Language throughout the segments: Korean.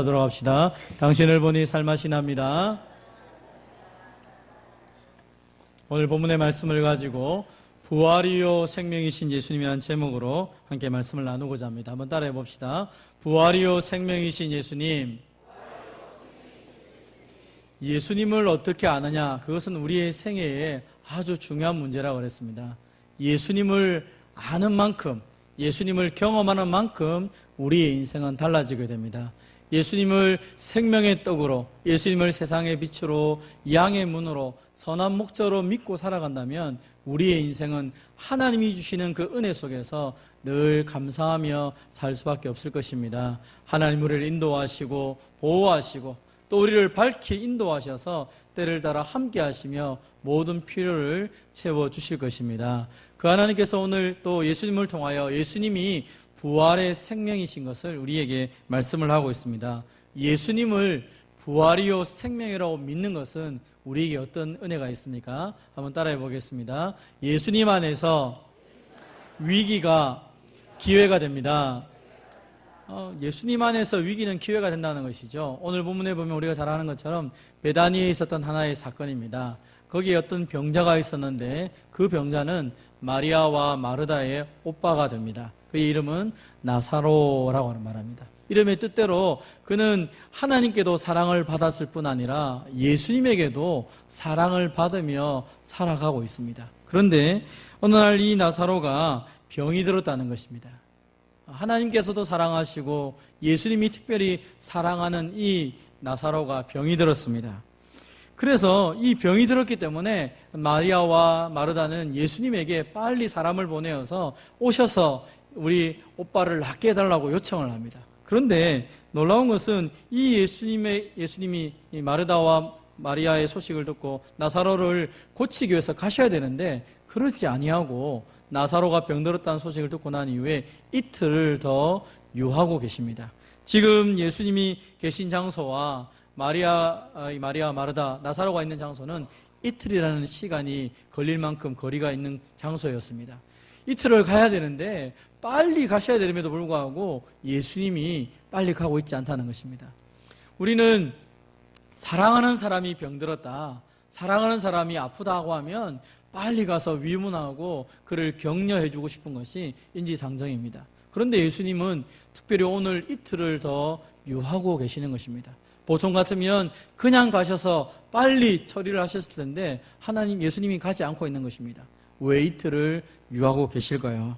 돌아갑시다. 당신을 보니 살맛이 납니다. 오늘 본문의 말씀을 가지고 부활이요 생명이신 예수님이라는 제목으로 함께 말씀을 나누고자 합니다. 한번 따라해 봅시다. 부활이요 생명이신 예수님. 예수님을 어떻게 아느냐? 그것은 우리의 생애에 아주 중요한 문제라고 그랬습니다. 예수님을 아는 만큼, 예수님을 경험하는 만큼 우리의 인생은 달라지게 됩니다. 예수님을 생명의 떡으로, 예수님을 세상의 빛으로, 양의 문으로, 선한 목자로 믿고 살아간다면 우리의 인생은 하나님이 주시는 그 은혜 속에서 늘 감사하며 살 수밖에 없을 것입니다. 하나님 우리를 인도하시고 보호하시고 또 우리를 밝히 인도하셔서 때를 따라 함께 하시며 모든 필요를 채워주실 것입니다. 그 하나님께서 오늘 또 예수님을 통하여 예수님이 부활의 생명이신 것을 우리에게 말씀을 하고 있습니다. 예수님을 부활이요 생명이라고 믿는 것은 우리에게 어떤 은혜가 있습니까? 한번 따라해 보겠습니다. 예수님 안에서 위기가 기회가 됩니다. 예수님 안에서 위기는 기회가 된다는 것이죠. 오늘 본문에 보면 우리가 잘 아는 것처럼 베다니에 있었던 하나의 사건입니다. 거기에 어떤 병자가 있었는데 그 병자는 마리아와 마르다의 오빠가 됩니다. 그의 이름은 나사로라고 말합니다. 이름의 뜻대로 그는 하나님께도 사랑을 받았을 뿐 아니라 예수님에게도 사랑을 받으며 살아가고 있습니다. 그런데 어느 날 이 나사로가 병이 들었다는 것입니다. 하나님께서도 사랑하시고 예수님이 특별히 사랑하는 이 나사로가 병이 들었습니다. 그래서 이 병이 들었기 때문에 마리아와 마르다는 예수님에게 빨리 사람을 보내어서 오셔서 우리 오빠를 낫게 해달라고 요청을 합니다. 그런데 놀라운 것은 이 예수님이 이 마르다와 마리아의 소식을 듣고 나사로를 고치기 위해서 가셔야 되는데 그렇지 아니하고 나사로가 병들었다는 소식을 듣고 난 이후에 이틀을 더 유하고 계십니다. 지금 예수님이 계신 장소와 마리아, 마르다, 나사로가 있는 장소는 이틀이라는 시간이 걸릴 만큼 거리가 있는 장소였습니다. 이틀을 가야 되는데 빨리 가셔야 됨에도 불구하고 예수님이 빨리 가고 있지 않다는 것입니다. 우리는 사랑하는 사람이 병들었다, 사랑하는 사람이 아프다고 하면 빨리 가서 위문하고 그를 격려해 주고 싶은 것이 인지상정입니다. 그런데 예수님은 특별히 오늘 이틀을 더 유하고 계시는 것입니다. 보통 같으면 그냥 가셔서 빨리 처리를 하셨을 텐데 예수님이 가지 않고 있는 것입니다. 왜 이틀을 유하고 계실까요?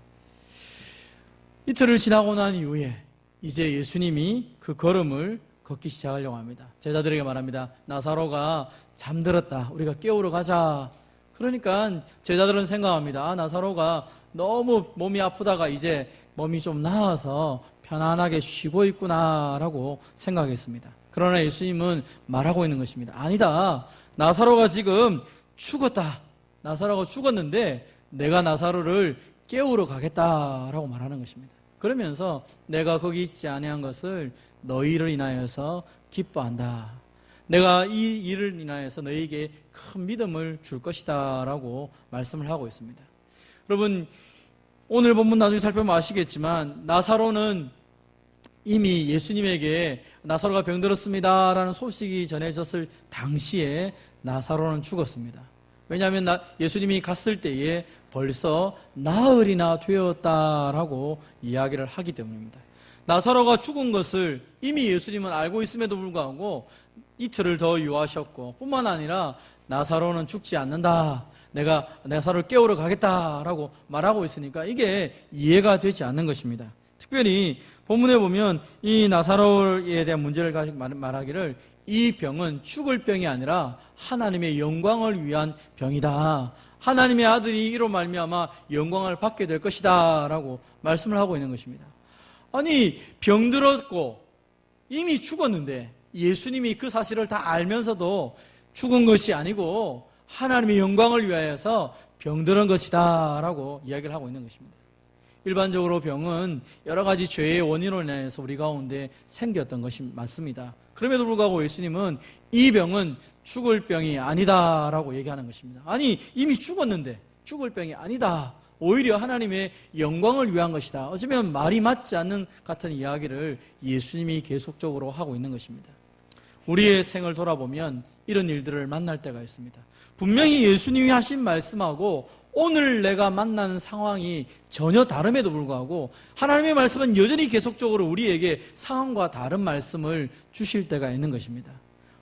이틀을 지나고 난 이후에 이제 예수님이 그 걸음을 걷기 시작하려고 합니다. 제자들에게 말합니다. 나사로가 잠들었다. 우리가 깨우러 가자. 그러니까 제자들은 생각합니다. 나사로가 너무 몸이 아프다가 이제 몸이 좀 나아서 편안하게 쉬고 있구나라고 생각했습니다. 그러나 예수님은 말하고 있는 것입니다. 아니다. 나사로가 지금 죽었다. 나사로가 죽었는데 내가 나사로를 깨우러 가겠다라고 말하는 것입니다. 그러면서 내가 거기 있지 아니한 것을 너희를 인하여서 기뻐한다. 내가 이 일을 인하여서 너희에게 큰 믿음을 줄 것이다 라고 말씀을 하고 있습니다. 여러분, 오늘 본문 나중에 살펴보면 아시겠지만 나사로는 이미 예수님에게 나사로가 병들었습니다 라는 소식이 전해졌을 당시에 나사로는 죽었습니다. 왜냐하면 예수님이 갔을 때에 벌써 나흘이나 되었다라고 이야기를 하기 때문입니다. 나사로가 죽은 것을 이미 예수님은 알고 있음에도 불구하고 이틀을 더 유하셨고 뿐만 아니라 나사로는 죽지 않는다, 내가 나사로를 깨우러 가겠다라고 말하고 있으니까 이게 이해가 되지 않는 것입니다. 특별히 본문에 보면 이 나사로에 대한 문제를 가지고 말하기를 이 병은 죽을 병이 아니라 하나님의 영광을 위한 병이다. 하나님의 아들이 이로 말미암아 영광을 받게 될 것이다 라고 말씀을 하고 있는 것입니다. 아니, 병들었고 이미 죽었는데 예수님이 그 사실을 다 알면서도 죽은 것이 아니고 하나님의 영광을 위하여서 병들은 것이다 라고 이야기를 하고 있는 것입니다. 일반적으로 병은 여러 가지 죄의 원인으로 인해서 우리 가운데 생겼던 것이 맞습니다. 그럼에도 불구하고 예수님은 이 병은 죽을 병이 아니다라고 얘기하는 것입니다. 아니, 이미 죽었는데 죽을 병이 아니다 오히려 하나님의 영광을 위한 것이다. 어쩌면 말이 맞지 않는 같은 이야기를 예수님이 계속적으로 하고 있는 것입니다. 우리의 생을 돌아보면 이런 일들을 만날 때가 있습니다. 분명히 예수님이 하신 말씀하고 오늘 내가 만나는 상황이 전혀 다름에도 불구하고 하나님의 말씀은 여전히 계속적으로 우리에게 상황과 다른 말씀을 주실 때가 있는 것입니다.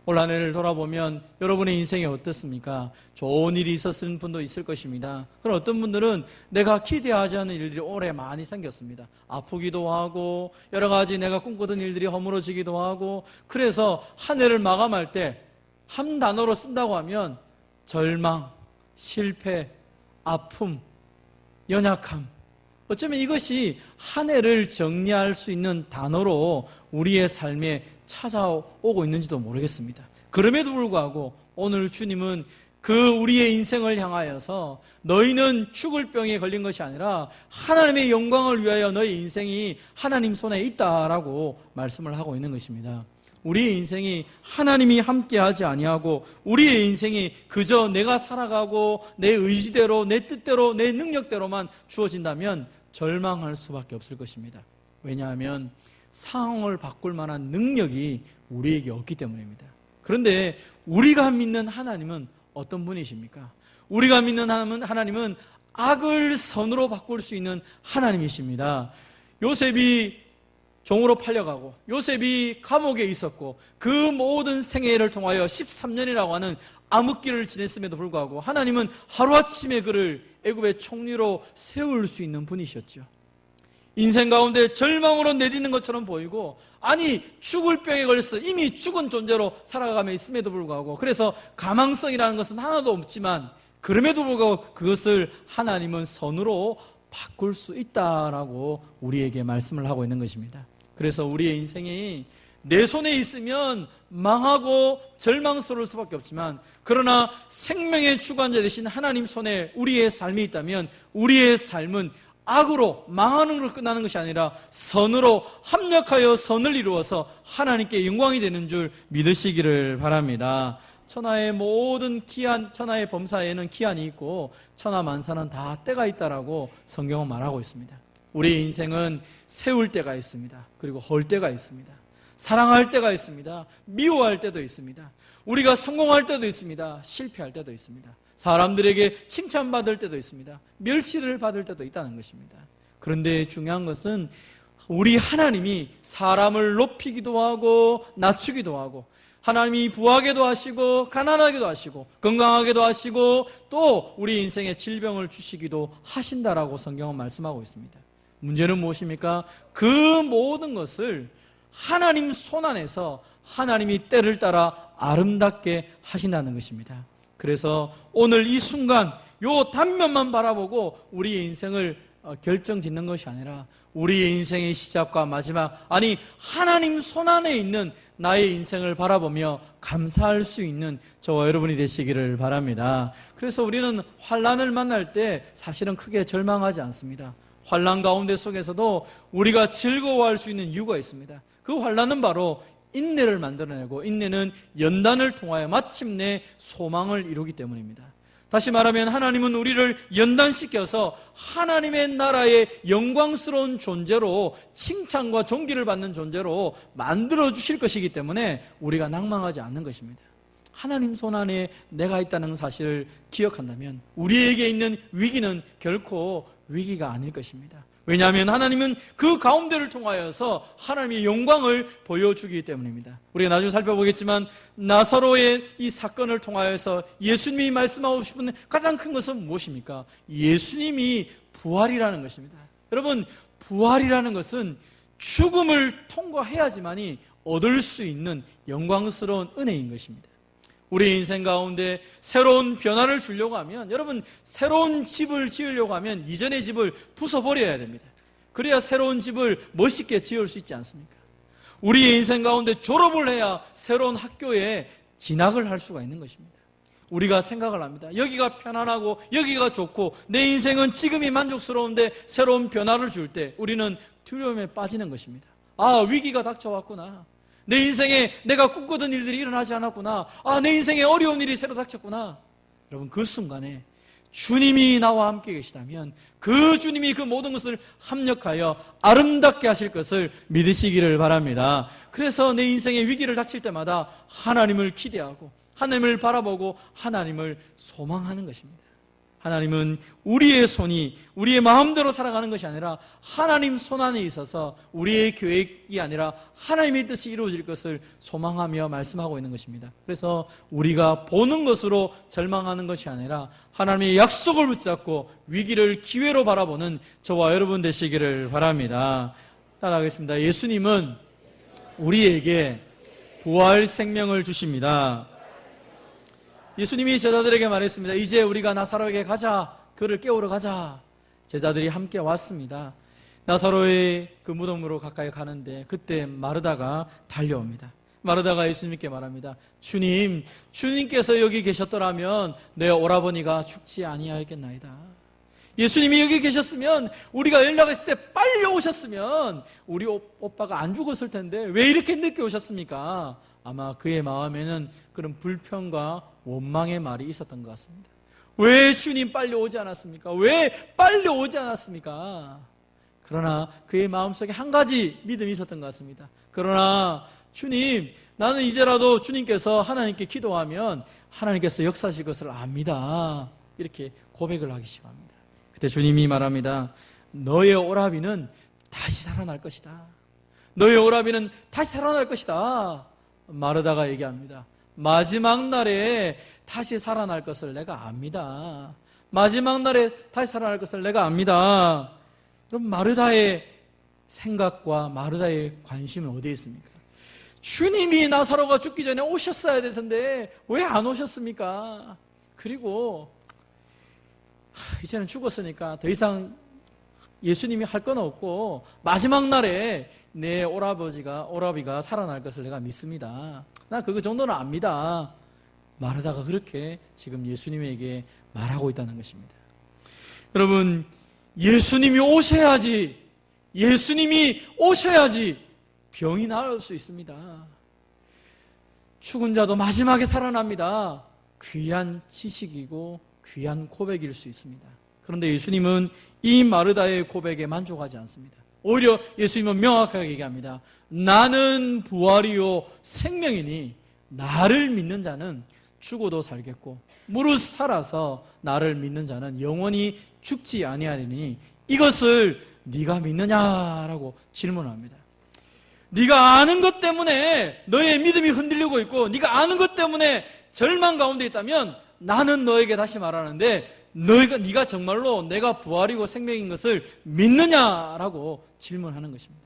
올 한 해를 돌아보면 여러분의 인생이 어떻습니까? 좋은 일이 있었을 분도 있을 것입니다. 그럼 어떤 분들은 내가 기대하지 않은 일들이 올해 많이 생겼습니다. 아프기도 하고 여러 가지 내가 꿈꾸던 일들이 허물어지기도 하고, 그래서 한 해를 마감할 때 한 단어로 쓴다고 하면 절망, 실패, 아픔, 연약함, 어쩌면 이것이 한 해를 정리할 수 있는 단어로 우리의 삶에 찾아오고 있는지도 모르겠습니다. 그럼에도 불구하고 오늘 주님은 그 우리의 인생을 향하여서 너희는 죽을 병에 걸린 것이 아니라 하나님의 영광을 위하여 너희 인생이 하나님 손에 있다라고 말씀을 하고 있는 것입니다. 우리의 인생이 하나님이 함께하지 아니하고 우리의 인생이 그저 내가 살아가고 내 의지대로 내 뜻대로 내 능력대로만 주어진다면 절망할 수밖에 없을 것입니다. 왜냐하면 상황을 바꿀 만한 능력이 우리에게 없기 때문입니다. 그런데 우리가 믿는 하나님은 어떤 분이십니까? 우리가 믿는 하나님은 악을 선으로 바꿀 수 있는 하나님이십니다. 요셉이 종으로 팔려가고 요셉이 감옥에 있었고 그 모든 생애를 통하여 13년이라고 하는 암흑기를 지냈음에도 불구하고 하나님은 하루아침에 그를 애굽의 총리로 세울 수 있는 분이셨죠. 인생 가운데 절망으로 내딛는 것처럼 보이고, 아니 죽을 병에 걸려서 이미 죽은 존재로 살아가며 있음에도 불구하고, 그래서 가망성이라는 것은 하나도 없지만 그럼에도 불구하고 그것을 하나님은 선으로 바꿀 수 있다라고 우리에게 말씀을 하고 있는 것입니다. 그래서 우리의 인생이 내 손에 있으면 망하고 절망스러울 수밖에 없지만, 그러나 생명의 주관자 되신 하나님 손에 우리의 삶이 있다면 우리의 삶은 악으로 망하는 것으로 끝나는 것이 아니라 선으로 합력하여 선을 이루어서 하나님께 영광이 되는 줄 믿으시기를 바랍니다. 천하의 모든 기한, 천하의 범사에는 기한이 있고 천하만사는 다 때가 있다라고 성경은 말하고 있습니다. 우리의 인생은 세울 때가 있습니다. 그리고 헐 때가 있습니다. 사랑할 때가 있습니다. 미워할 때도 있습니다. 우리가 성공할 때도 있습니다. 실패할 때도 있습니다. 사람들에게 칭찬받을 때도 있습니다. 멸시를 받을 때도 있다는 것입니다. 그런데 중요한 것은 우리 하나님이 사람을 높이기도 하고 낮추기도 하고, 하나님이 부하게도 하시고 가난하게도 하시고 건강하게도 하시고 또 우리 인생에 질병을 주시기도 하신다라고 성경은 말씀하고 있습니다. 문제는 무엇입니까? 그 모든 것을 하나님 손안에서 하나님이 때를 따라 아름답게 하신다는 것입니다. 그래서 오늘 이 순간 요 단면만 바라보고 우리의 인생을 결정짓는 것이 아니라 우리의 인생의 시작과 마지막, 아니 하나님 손안에 있는 나의 인생을 바라보며 감사할 수 있는 저와 여러분이 되시기를 바랍니다. 그래서 우리는 환난을 만날 때 사실은 크게 절망하지 않습니다. 환난 가운데 속에서도 우리가 즐거워할 수 있는 이유가 있습니다. 그 환난은 바로 인내를 만들어내고, 인내는 연단을 통하여 마침내 소망을 이루기 때문입니다. 다시 말하면 하나님은 우리를 연단시켜서 하나님의 나라의 영광스러운 존재로, 칭찬과 존귀를 받는 존재로 만들어 주실 것이기 때문에 우리가 낭망하지 않는 것입니다. 하나님 손안에 내가 있다는 사실을 기억한다면 우리에게 있는 위기는 결코 위기가 아닐 것입니다. 왜냐하면 하나님은 그 가운데를 통하여서 하나님의 영광을 보여주기 때문입니다. 우리가 나중에 살펴보겠지만 나사로의 이 사건을 통하여서 예수님이 말씀하고 싶은 가장 큰 것은 무엇입니까? 예수님이 부활이라는 것입니다. 여러분, 부활이라는 것은 죽음을 통과해야지만이 얻을 수 있는 영광스러운 은혜인 것입니다. 우리 인생 가운데 새로운 변화를 주려고 하면, 여러분, 새로운 집을 지으려고 하면 이전의 집을 부숴버려야 됩니다. 그래야 새로운 집을 멋있게 지을 수 있지 않습니까? 우리의 인생 가운데 졸업을 해야 새로운 학교에 진학을 할 수가 있는 것입니다. 우리가 생각을 합니다. 여기가 편안하고 여기가 좋고 내 인생은 지금이 만족스러운데 새로운 변화를 줄 때 우리는 두려움에 빠지는 것입니다. 아, 위기가 닥쳐왔구나. 내 인생에 내가 꿈꾸던 일들이 일어나지 않았구나. 아, 내 인생에 어려운 일이 새로 닥쳤구나. 여러분, 그 순간에 주님이 나와 함께 계시다면 그 주님이 그 모든 것을 합력하여 아름답게 하실 것을 믿으시기를 바랍니다. 그래서 내 인생의 위기를 닥칠 때마다 하나님을 기대하고 하나님을 바라보고 하나님을 소망하는 것입니다. 하나님은 우리의 손이 우리의 마음대로 살아가는 것이 아니라 하나님 손 안에 있어서 우리의 계획이 아니라 하나님의 뜻이 이루어질 것을 소망하며 말씀하고 있는 것입니다. 그래서 우리가 보는 것으로 절망하는 것이 아니라 하나님의 약속을 붙잡고 위기를 기회로 바라보는 저와 여러분 되시기를 바랍니다. 따라하겠습니다. 예수님은 우리에게 부활 생명을 주십니다. 예수님이 제자들에게 말했습니다. 이제 우리가 나사로에게 가자. 그를 깨우러 가자. 제자들이 함께 왔습니다. 나사로의 그 무덤으로 가까이 가는데 그때 마르다가 달려옵니다. 마르다가 예수님께 말합니다. 주님, 주님께서 여기 계셨더라면 내 오라버니가 죽지 아니하였겠나이다. 예수님이 여기 계셨으면, 우리가 연락했을 때 빨리 오셨으면 우리 오빠가 안 죽었을 텐데 왜 이렇게 늦게 오셨습니까? 아마 그의 마음에는 그런 불평과 원망의 말이 있었던 것 같습니다. 왜 주님 빨리 오지 않았습니까? 왜 빨리 오지 않았습니까? 그러나 그의 마음속에 한 가지 믿음이 있었던 것 같습니다. 그러나 주님, 나는 이제라도 주님께서 하나님께 기도하면 하나님께서 역사하실 것을 압니다. 이렇게 고백을 하기 시작합니다. 그때 주님이 말합니다. 너의 오라비는 다시 살아날 것이다. 너의 오라비는 다시 살아날 것이다. 마르다가 얘기합니다. 마지막 날에 다시 살아날 것을 내가 압니다. 마지막 날에 다시 살아날 것을 내가 압니다. 그럼 마르다의 생각과 마르다의 관심은 어디에 있습니까? 주님이 나사로가 죽기 전에 오셨어야 될 텐데 왜 안 오셨습니까? 그리고 이제는 죽었으니까 더 이상 예수님이 할 건 없고 마지막 날에 내 오라비가 살아날 것을 내가 믿습니다. 나 그거 정도는 압니다. 마르다가 그렇게 지금 예수님에게 말하고 있다는 것입니다. 여러분, 예수님이 오셔야지 병이 나을 수 있습니다. 죽은 자도 마지막에 살아납니다. 귀한 지식이고 귀한 고백일 수 있습니다. 그런데 예수님은 이 마르다의 고백에 만족하지 않습니다. 오히려 예수님은 명확하게 얘기합니다. 나는 부활이요 생명이니 나를 믿는 자는 죽어도 살겠고 무릇 살아서 나를 믿는 자는 영원히 죽지 아니하리니 이것을 네가 믿느냐라고 질문합니다. 네가 아는 것 때문에 너의 믿음이 흔들리고 있고 네가 아는 것 때문에 절망 가운데 있다면 나는 너에게 다시 말하는데 네가 정말로 내가 부활이고 생명인 것을 믿느냐라고 질문하는 것입니다.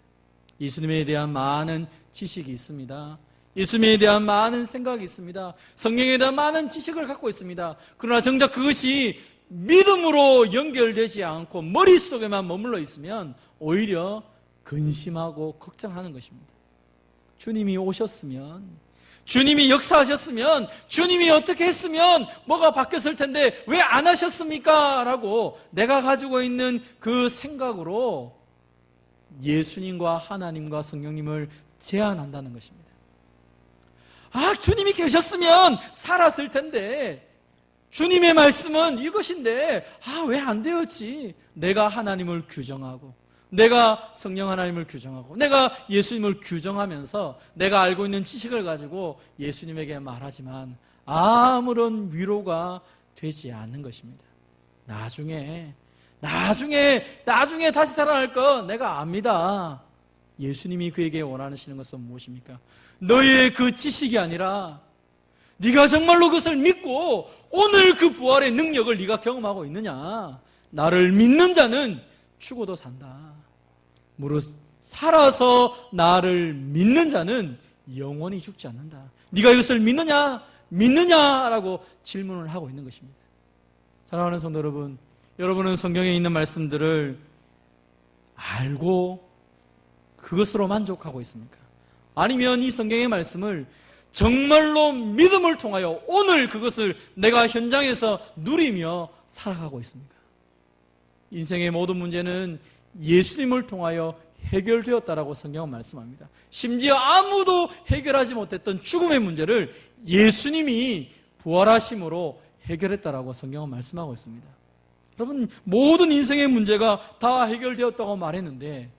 예수님에 대한 많은 지식이 있습니다. 예수님에 대한 많은 생각이 있습니다. 성경에 대한 많은 지식을 갖고 있습니다. 그러나 정작 그것이 믿음으로 연결되지 않고 머릿속에만 머물러 있으면 오히려 근심하고 걱정하는 것입니다. 주님이 오셨으면, 주님이 역사하셨으면, 주님이 어떻게 했으면 뭐가 바뀌었을 텐데 왜 안 하셨습니까? 라고 내가 가지고 있는 그 생각으로 예수님과 하나님과 성령님을 제한한다는 것입니다. 주님이 계셨으면 살았을 텐데, 주님의 말씀은 이것인데 왜 안 되었지? 내가 하나님을 규정하고 내가 성령 하나님을 규정하고 내가 예수님을 규정하면서 내가 알고 있는 지식을 가지고 예수님에게 말하지만 아무런 위로가 되지 않는 것입니다. 나중에 다시 살아날 거 내가 압니다. 예수님이 그에게 원하시는 것은 무엇입니까? 너의 그 지식이 아니라 네가 정말로 그것을 믿고 오늘 그 부활의 능력을 네가 경험하고 있느냐? 나를 믿는 자는 죽어도 산다. 무릇 살아서 나를 믿는 자는 영원히 죽지 않는다. 네가 이것을 믿느냐라고 질문을 하고 있는 것입니다. 사랑하는 성도 여러분, 여러분은 성경에 있는 말씀들을 알고 그것으로 만족하고 있습니까? 아니면 이 성경의 말씀을 정말로 믿음을 통하여 오늘 그것을 내가 현장에서 누리며 살아가고 있습니까? 인생의 모든 문제는 예수님을 통하여 해결되었다라고 성경은 말씀합니다. 심지어 아무도 해결하지 못했던 죽음의 문제를 예수님이 부활하심으로 해결했다라고 성경은 말씀하고 있습니다. 여러분, 모든 인생의 문제가 다 해결되었다고 말했는데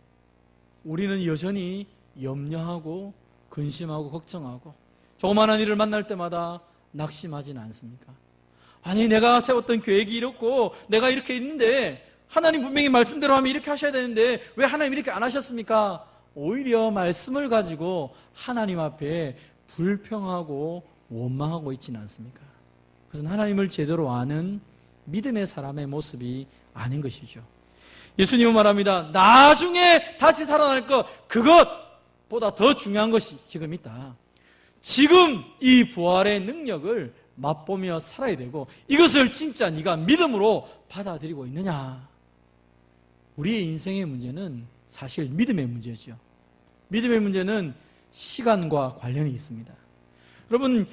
우리는 여전히 염려하고 근심하고 걱정하고 조그마한 일을 만날 때마다 낙심하지는 않습니까? 아니, 내가 세웠던 계획이 이렇고 내가 이렇게 있는데 하나님 분명히 말씀대로 하면 이렇게 하셔야 되는데 왜 하나님 이렇게 안 하셨습니까? 오히려 말씀을 가지고 하나님 앞에 불평하고 원망하고 있지는 않습니까? 그것은 하나님을 제대로 아는 믿음의 사람의 모습이 아닌 것이죠. 예수님은 말합니다. 나중에 다시 살아날 것, 그것보다 더 중요한 것이 지금 있다. 지금 이 부활의 능력을 맛보며 살아야 되고 이것을 진짜 네가 믿음으로 받아들이고 있느냐. 우리의 인생의 문제는 사실 믿음의 문제죠. 믿음의 문제는 시간과 관련이 있습니다. 여러분,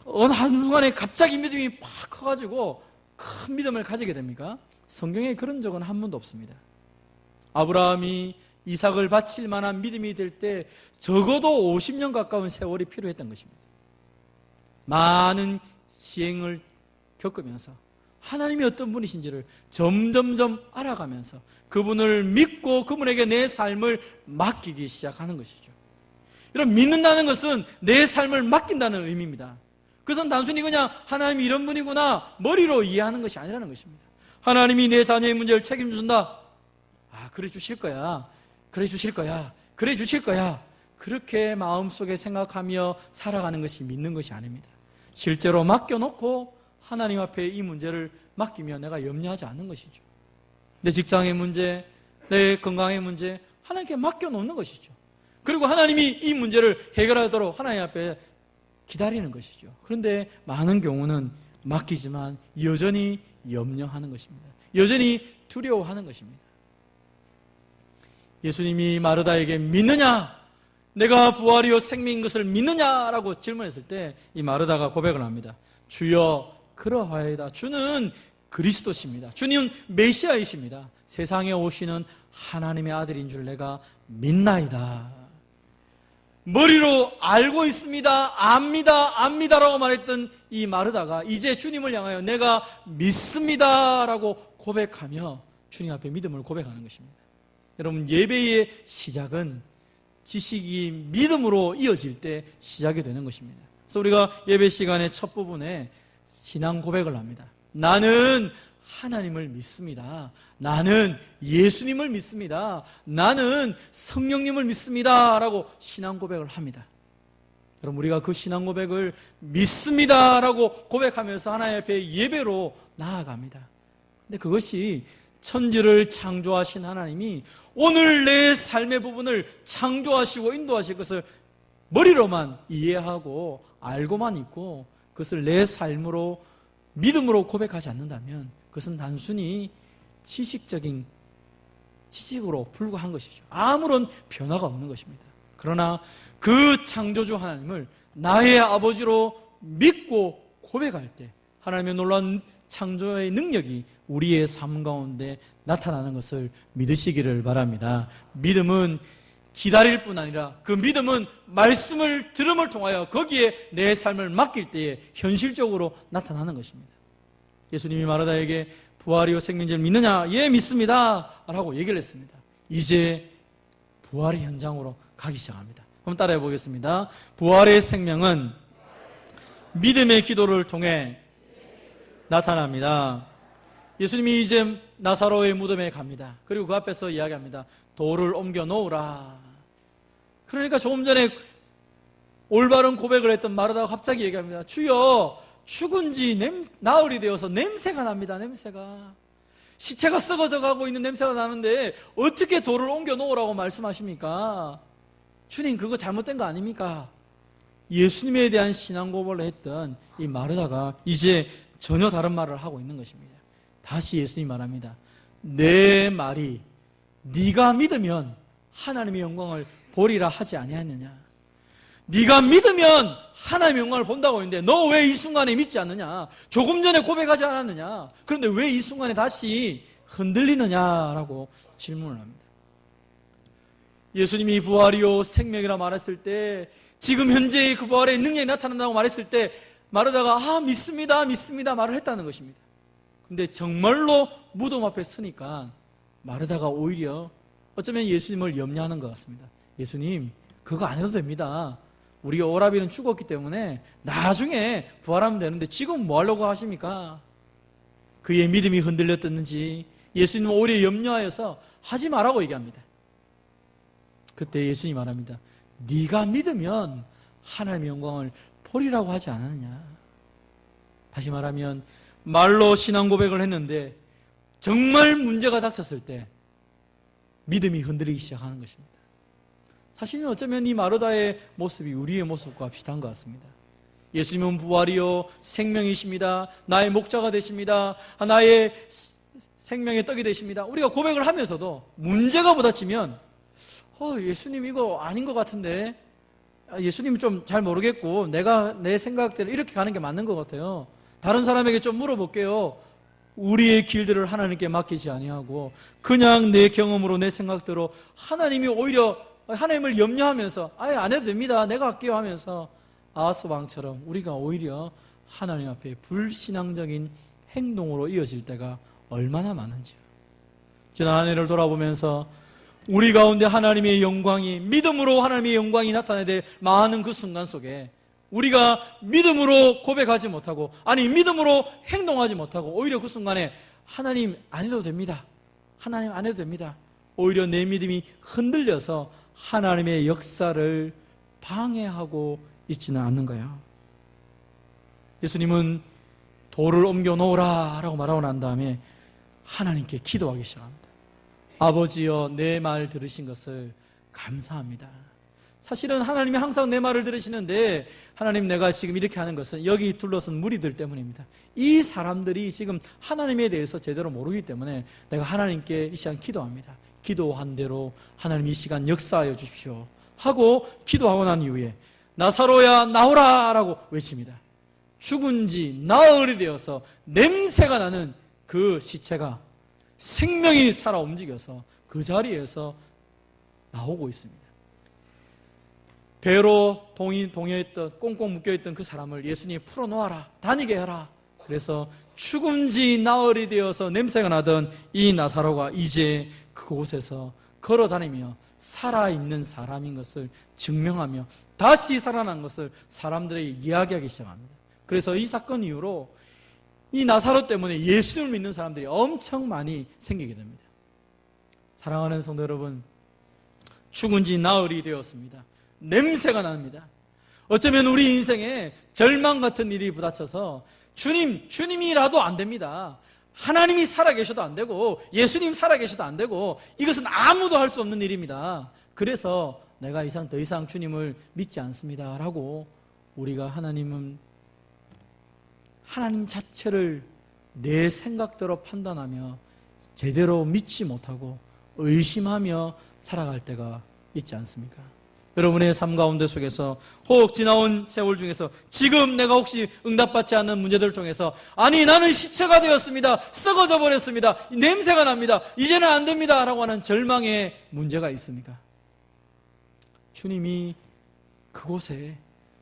어느 한순간에 갑자기 믿음이 팍 커가지고 큰 믿음을 가지게 됩니까? 성경에 그런 적은 한 번도 없습니다. 아브라함이 이삭을 바칠 만한 믿음이 될 때 적어도 50년 가까운 세월이 필요했던 것입니다. 많은 시행을 겪으면서 하나님이 어떤 분이신지를 점점점 알아가면서 그분을 믿고 그분에게 내 삶을 맡기기 시작하는 것이죠. 여러분, 믿는다는 것은 내 삶을 맡긴다는 의미입니다. 그것은 단순히 그냥 하나님이 이런 분이구나 머리로 이해하는 것이 아니라는 것입니다. 하나님이 내 자녀의 문제를 책임준다. 아, 그래 주실 거야. 그래 주실 거야. 그래 주실 거야. 그렇게 마음속에 생각하며 살아가는 것이 믿는 것이 아닙니다. 실제로 맡겨놓고 하나님 앞에 이 문제를 맡기며 내가 염려하지 않는 것이죠. 내 직장의 문제, 내 건강의 문제 하나님께 맡겨놓는 것이죠. 그리고 하나님이 이 문제를 해결하도록 하나님 앞에 기다리는 것이죠. 그런데 많은 경우는 맡기지만 여전히 염려하는 것입니다. 여전히 두려워하는 것입니다. 예수님이 마르다에게 믿느냐? 내가 부활이요 생명인 것을 믿느냐라고 질문했을 때 이 마르다가 고백을 합니다. 주여, 그러하이다. 주는 그리스도십니다. 주는 메시아이십니다. 세상에 오시는 하나님의 아들인 줄 내가 믿나이다. 머리로 알고 있습니다. 압니다라고 말했던 이 마르다가 이제 주님을 향하여 내가 믿습니다라고 고백하며 주님 앞에 믿음을 고백하는 것입니다. 여러분, 예배의 시작은 지식이 믿음으로 이어질 때 시작이 되는 것입니다. 그래서 우리가 예배 시간의 첫 부분에 신앙 고백을 합니다. 나는 하나님을 믿습니다. 나는 예수님을 믿습니다. 나는 성령님을 믿습니다. 라고 신앙 고백을 합니다. 여러분, 우리가 그 신앙 고백을 믿습니다. 라고 고백하면서 하나님 앞에 예배로 나아갑니다. 근데 그것이 천지를 창조하신 하나님이 오늘 내 삶의 부분을 창조하시고 인도하실 것을 머리로만 이해하고 알고만 있고 그것을 내 삶으로 믿음으로 고백하지 않는다면 그것은 단순히 지식적인 지식으로 불과한 것이죠. 아무런 변화가 없는 것입니다. 그러나 그 창조주 하나님을 나의 아버지로 믿고 고백할 때 하나님의 놀라운 창조의 능력이 우리의 삶 가운데 나타나는 것을 믿으시기를 바랍니다. 믿음은 기다릴 뿐 아니라 그 믿음은 말씀을 들음을 통하여 거기에 내 삶을 맡길 때에 현실적으로 나타나는 것입니다. 예수님이 마르다에게 부활이요 생명제를 믿느냐? 예, 믿습니다 라고 얘기를 했습니다. 이제 부활의 현장으로 가기 시작합니다. 한번 따라해 보겠습니다. 부활의 생명은 믿음의 기도를 통해 나타납니다. 예수님이 이제 나사로의 무덤에 갑니다. 그리고 그 앞에서 이야기합니다. 돌을 옮겨 놓으라. 그러니까 조금 전에 올바른 고백을 했던 마르다가 갑자기 얘기합니다. 주여, 죽은 지 나흘이 되어서 냄새가 납니다. 냄새가. 시체가 썩어져 가고 있는 냄새가 나는데 어떻게 돌을 옮겨 놓으라고 말씀하십니까? 주님, 그거 잘못된 거 아닙니까? 예수님에 대한 신앙 고백을 했던 이 마르다가 이제 전혀 다른 말을 하고 있는 것입니다. 다시 예수님이 말합니다. 내 말이 네가 믿으면 하나님의 영광을 보리라 하지 아니하느냐? 네가 믿으면 하나님의 영광을 본다고 했는데 너 왜 이 순간에 믿지 않느냐? 조금 전에 고백하지 않았느냐? 그런데 왜 이 순간에 다시 흔들리느냐라고 질문을 합니다. 예수님이 부활이요 생명이라 말했을 때 지금 현재의 그 부활의 능력이 나타난다고 말했을 때 마르다가 믿습니다, 믿습니다 말을 했다는 것입니다. 근데 정말로 무덤 앞에 서니까 마르다가 오히려 어쩌면 예수님을 염려하는 것 같습니다. 예수님, 그거 안 해도 됩니다. 우리 오라비는 죽었기 때문에 나중에 부활하면 되는데 지금 뭐 하려고 하십니까? 그의 믿음이 흔들렸었는지 예수님은 오히려 염려하여서 하지 말라고 얘기합니다. 그때 예수님이 말합니다. 네가 믿으면 하나님의 영광을 보리라고 하지 않았느냐. 다시 말하면 말로 신앙 고백을 했는데 정말 문제가 닥쳤을 때 믿음이 흔들리기 시작하는 것입니다. 사실은 어쩌면 이 마르다의 모습이 우리의 모습과 비슷한 것 같습니다. 예수님은 부활이요 생명이십니다. 나의 목자가 되십니다. 나의 생명의 떡이 되십니다. 우리가 고백을 하면서도 문제가 부딪히면 예수님 이거 아닌 것 같은데, 예수님 좀 잘 모르겠고 내가 내 생각대로 이렇게 가는 게 맞는 것 같아요. 다른 사람에게 좀 물어볼게요. 우리의 길들을 하나님께 맡기지 아니하고 그냥 내 경험으로 내 생각대로 하나님이 오히려 하나님을 염려하면서 아예 안 해도 됩니다, 내가 할게요 하면서 아하스 왕처럼 우리가 오히려 하나님 앞에 불신앙적인 행동으로 이어질 때가 얼마나 많은지요. 지난 한 해를 돌아보면서 우리 가운데 하나님의 영광이, 믿음으로 하나님의 영광이 나타나야 될 많은 그 순간 속에 우리가 믿음으로 고백하지 못하고, 아니 믿음으로 행동하지 못하고 오히려 그 순간에 하나님 안 해도 됩니다, 하나님 안 해도 됩니다, 오히려 내 믿음이 흔들려서 하나님의 역사를 방해하고 있지는 않는 거예요. 예수님은 돌을 옮겨 놓으라 라고 말하고 난 다음에 하나님께 기도하기 시작합니다. 아버지여, 내 말 들으신 것을 감사합니다. 사실은 하나님이 항상 내 말을 들으시는데, 하나님 내가 지금 이렇게 하는 것은 여기 둘러선 무리들 때문입니다. 이 사람들이 지금 하나님에 대해서 제대로 모르기 때문에 내가 하나님께 이 시간 기도합니다. 기도한 대로 하나님 이 시간 역사하여 주십시오 하고 기도하고 난 이후에 나사로야 나오라 라고 외칩니다. 죽은 지 나흘이 되어서 냄새가 나는 그 시체가 생명이 살아 움직여서 그 자리에서 나오고 있습니다. 배로 동여있던, 꽁꽁 묶여있던 그 사람을 예수님이 풀어놓아라, 다니게 해라. 그래서 죽은 지 나흘이 되어서 냄새가 나던 이 나사로가 이제 그곳에서 걸어다니며 살아있는 사람인 것을 증명하며 다시 살아난 것을 사람들에게 이야기하기 시작합니다. 그래서 이 사건 이후로 이 나사로 때문에 예수님을 믿는 사람들이 엄청 많이 생기게 됩니다. 사랑하는 성도 여러분, 죽은 지 나흘이 되었습니다. 냄새가 납니다. 어쩌면 우리 인생에 절망 같은 일이 부닥쳐서 주님이라도 안 됩니다. 하나님이 살아계셔도 안 되고 예수님 살아계셔도 안 되고 이것은 아무도 할 수 없는 일입니다. 그래서 내가 더 이상 주님을 믿지 않습니다 라고 우리가 하나님 자체를 내 생각대로 판단하며 제대로 믿지 못하고 의심하며 살아갈 때가 있지 않습니까? 여러분의 삶 가운데 속에서 혹 지나온 세월 중에서 지금 내가 혹시 응답받지 않는 문제들을 통해서 아니 나는 시체가 되었습니다, 썩어져 버렸습니다, 냄새가 납니다, 이제는 안 됩니다 라고 하는 절망의 문제가 있습니까? 주님이 그곳에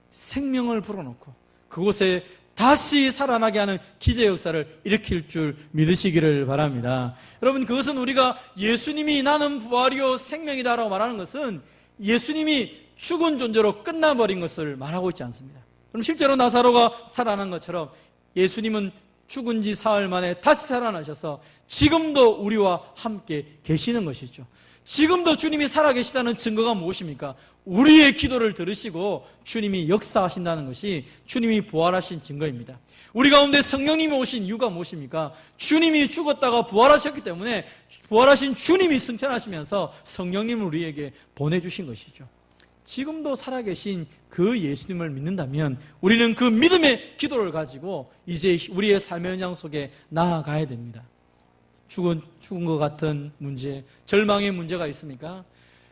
생명을 불어넣고 그곳에 다시 살아나게 하는 기대 역사를 일으킬 줄 믿으시기를 바랍니다. 여러분, 그것은 우리가 예수님이 나는 부활이요 생명이다 라고 말하는 것은 예수님이 죽은 존재로 끝나버린 것을 말하고 있지 않습니다. 그럼 실제로 나사로가 살아난 것처럼 예수님은 죽은 지 사흘 만에 다시 살아나셔서 지금도 우리와 함께 계시는 것이죠. 지금도 주님이 살아계시다는 증거가 무엇입니까? 우리의 기도를 들으시고 주님이 역사하신다는 것이 주님이 부활하신 증거입니다. 우리 가운데 성령님이 오신 이유가 무엇입니까? 주님이 죽었다가 부활하셨기 때문에 부활하신 주님이 승천하시면서 성령님을 우리에게 보내주신 것이죠. 지금도 살아계신 그 예수님을 믿는다면 우리는 그 믿음의 기도를 가지고 이제 우리의 삶의 현장 속에 나아가야 됩니다. 죽은 것 같은 문제, 절망의 문제가 있습니까?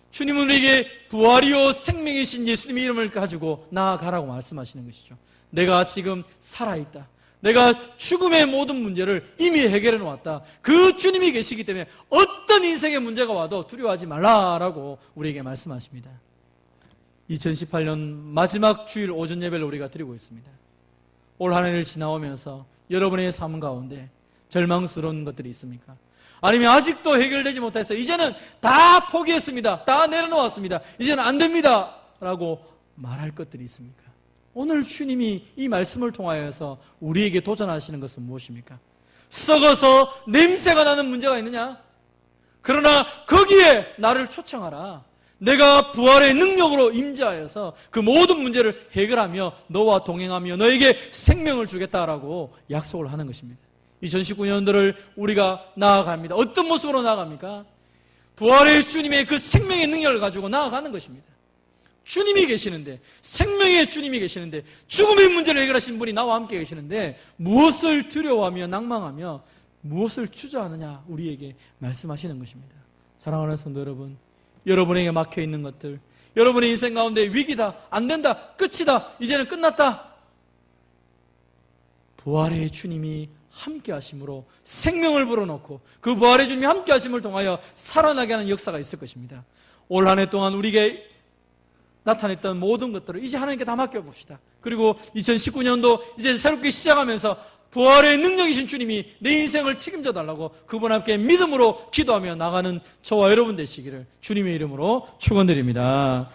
주님은 우리에게 부활이요 생명이신 예수님의 이름을 가지고 나아가라고 말씀하시는 것이죠. 내가 지금 살아있다, 내가 죽음의 모든 문제를 이미 해결해 놓았다, 그 주님이 계시기 때문에 어떤 인생의 문제가 와도 두려워하지 말라라고 우리에게 말씀하십니다. 2018년 마지막 주일 오전 예배를 우리가 드리고 있습니다. 올 한 해를 지나오면서 여러분의 삶 가운데 절망스러운 것들이 있습니까? 아니면 아직도 해결되지 못해서 이제는 다 포기했습니다. 다 내려놓았습니다. 이제는 안 됩니다. 라고 말할 것들이 있습니까? 오늘 주님이 이 말씀을 통하여서 우리에게 도전하시는 것은 무엇입니까? 썩어서 냄새가 나는 문제가 있느냐? 그러나 거기에 나를 초청하라. 내가 부활의 능력으로 임재하여서 그 모든 문제를 해결하며 너와 동행하며 너에게 생명을 주겠다라고 약속을 하는 것입니다. 2019년도를 우리가 나아갑니다. 어떤 모습으로 나아갑니까? 부활의 주님의 그 생명의 능력을 가지고 나아가는 것입니다. 주님이 계시는데, 생명의 주님이 계시는데, 죽음의 문제를 해결하신 분이 나와 함께 계시는데 무엇을 두려워하며 낭망하며 무엇을 주저하느냐 우리에게 말씀하시는 것입니다. 사랑하는 성도 여러분, 여러분에게 막혀있는 것들, 여러분의 인생 가운데 위기다, 안 된다, 끝이다, 이제는 끝났다. 부활의 주님이 함께 하심으로 생명을 불어넣고 그 부활의 주님이 함께 하심을 통하여 살아나게 하는 역사가 있을 것입니다. 올 한 해 동안 우리에게 나타냈던 모든 것들을 이제 하나님께 다 맡겨봅시다. 그리고 2019년도 이제 새롭게 시작하면서 부활의 능력이신 주님이 내 인생을 책임져 달라고 그분 함께 믿음으로 기도하며 나가는 저와 여러분 되시기를 주님의 이름으로 축원드립니다.